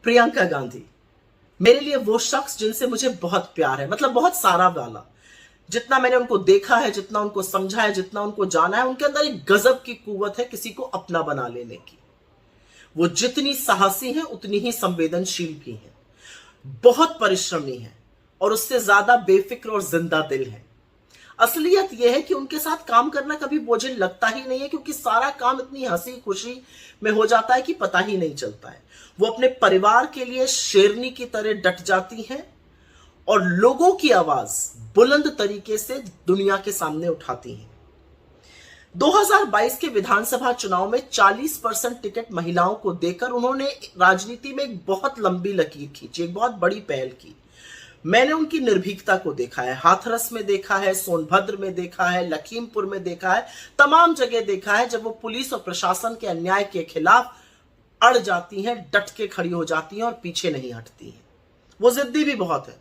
प्रियंका गांधी मेरे लिए वो शख्स जिनसे मुझे बहुत प्यार है, मतलब बहुत सारा वाला। जितना मैंने उनको देखा है, जितना उनको समझा है, जितना उनको जाना है, उनके अंदर एक गजब की कुव्वत है किसी को अपना बना लेने की। वो जितनी साहसी हैं उतनी ही संवेदनशील भी हैं, बहुत परिश्रमी हैं और उससे ज्यादा बेफिक्र और जिंदा दिल है। असलियत यह है कि उनके साथ काम करना कभी बोझिल लगता ही नहीं है, क्योंकि सारा काम इतनी हंसी खुशी में हो जाता है कि पता ही नहीं चलता है। वो अपने परिवार के लिए शेरनी की तरह डट जाती हैं और लोगों की आवाज बुलंद तरीके से दुनिया के सामने उठाती हैं। 2022 के विधानसभा चुनाव में 40% टिकट महिलाओं को देकर उन्होंने राजनीति में एक बहुत लंबी लकीर खींची, एक बहुत बड़ी पहल की। मैंने उनकी निर्भीकता को देखा है, हाथरस में देखा है, सोनभद्र में देखा है, लखीमपुर में देखा है, तमाम जगह देखा है। जब वो पुलिस और प्रशासन के अन्याय के खिलाफ अड़ जाती हैं, डट के खड़ी हो जाती हैं और पीछे नहीं हटती हैं। वो जिद्दी भी बहुत है,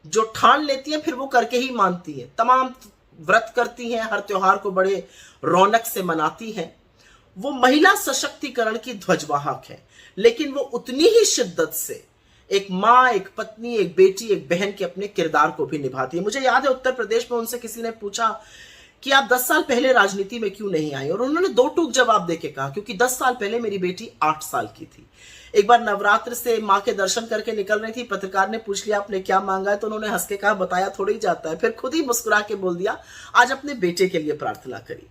जो ठान लेती हैं फिर वो करके ही मानती है। तमाम व्रत करती हैं, हर त्योहार को बड़े रौनक से मनाती हैं। वो महिला सशक्तिकरण की ध्वजवाहक है, लेकिन वो उतनी ही शिद्दत से एक माँ, एक पत्नी, एक बेटी, एक बहन के अपने किरदार को भी निभाती है। मुझे याद है उत्तर प्रदेश में उनसे किसी ने पूछा कि आप 10 साल पहले राजनीति में क्यों नहीं आई, और उन्होंने दो टूक जवाब देके कहा, क्योंकि 10 साल पहले मेरी बेटी 8 साल की थी। एक बार नवरात्र से माँ के दर्शन करके निकल रही थी, पत्रकार ने पूछ लिया आपने क्या मांगा है, तो उन्होंने हंस के कहा बताया थोड़ी जाता है, फिर खुद ही मुस्कुरा के बोल दिया आज अपने बेटे के लिए प्रार्थना करी।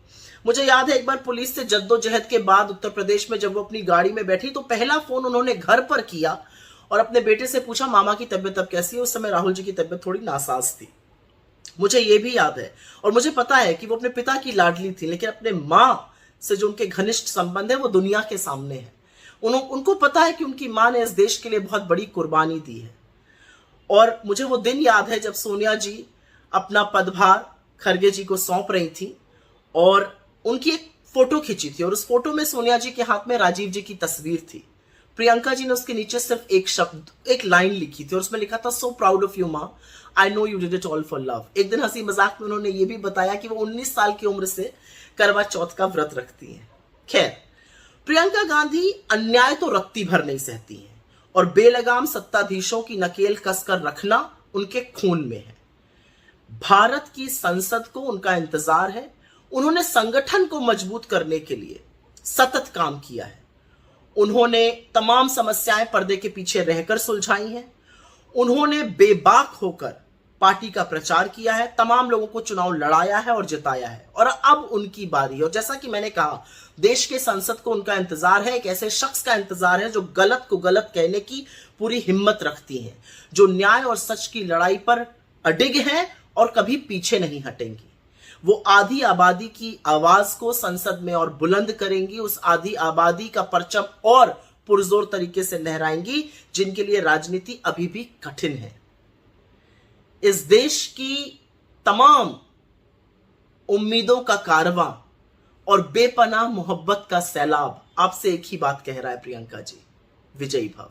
मुझे याद है एक बार पुलिस से जद्दोजहद के बाद उत्तर प्रदेश में जब वो अपनी गाड़ी में बैठी तो पहला फोन उन्होंने घर पर किया और अपने बेटे से पूछा मामा की तबीयत अब कैसी है। उस समय राहुल जी की तबीयत थोड़ी नासाज थी, मुझे ये भी याद है। और मुझे पता है कि वो अपने पिता की लाडली थी, लेकिन अपने माँ से जो उनके घनिष्ठ संबंध है वो दुनिया के सामने है। उनको पता है कि उनकी माँ ने इस देश के लिए बहुत बड़ी कुर्बानी दी है। और मुझे वो दिन याद है जब सोनिया जी अपना पदभार खरगे जी को सौंप रही थी और उनकी एक फोटो खींची थी, और उस फोटो में सोनिया जी के हाथ में राजीव जी की तस्वीर थी। प्रियंका जी ने उसके नीचे सिर्फ एक शब्द, एक लाइन लिखी थी और उसमें लिखा था सो प्राउड ऑफ यू माँ, I know you did it all for love. एक दिन हंसी मजाक में उन्होंने ये भी बताया कि वो 19 साल की उम्र से करवा चौथ का व्रत रखती हैं। खैर, प्रियंका गांधी अन्याय तो रत्ती भर नहीं सहती हैं और बेलगाम सत्ताधीशों की नकेल कसकर रखना उनके खून में है। भारत की संसद को उनका इंतजार है। उन्होंने संगठन को मजबूत करने के लिए सतत काम किया है। उन्होंने तमाम समस्याएं पर्दे के पीछे रहकर सुलझाई हैं। उन्होंने बेबाक होकर पार्टी का प्रचार किया है, तमाम लोगों को चुनाव लड़ाया है और जिताया है, और अब उनकी बारी। और जैसा कि मैंने कहा, देश के संसद को उनका इंतजार है, एक ऐसे शख्स का इंतजार है जो गलत को गलत कहने की पूरी हिम्मत रखती हैं, जो न्याय और सच की लड़ाई पर अडिग हैं और कभी पीछे नहीं हटेंगी। वो आधी आबादी की आवाज को संसद में और बुलंद करेंगी, उस आधी आबादी का परचम और पुरजोर तरीके से लहराएंगी जिनके लिए राजनीति अभी भी कठिन है। इस देश की तमाम उम्मीदों का कारवां और बेपनाह मोहब्बत का सैलाब आपसे एक ही बात कह रहा है प्रियंका जी, विजयी भव।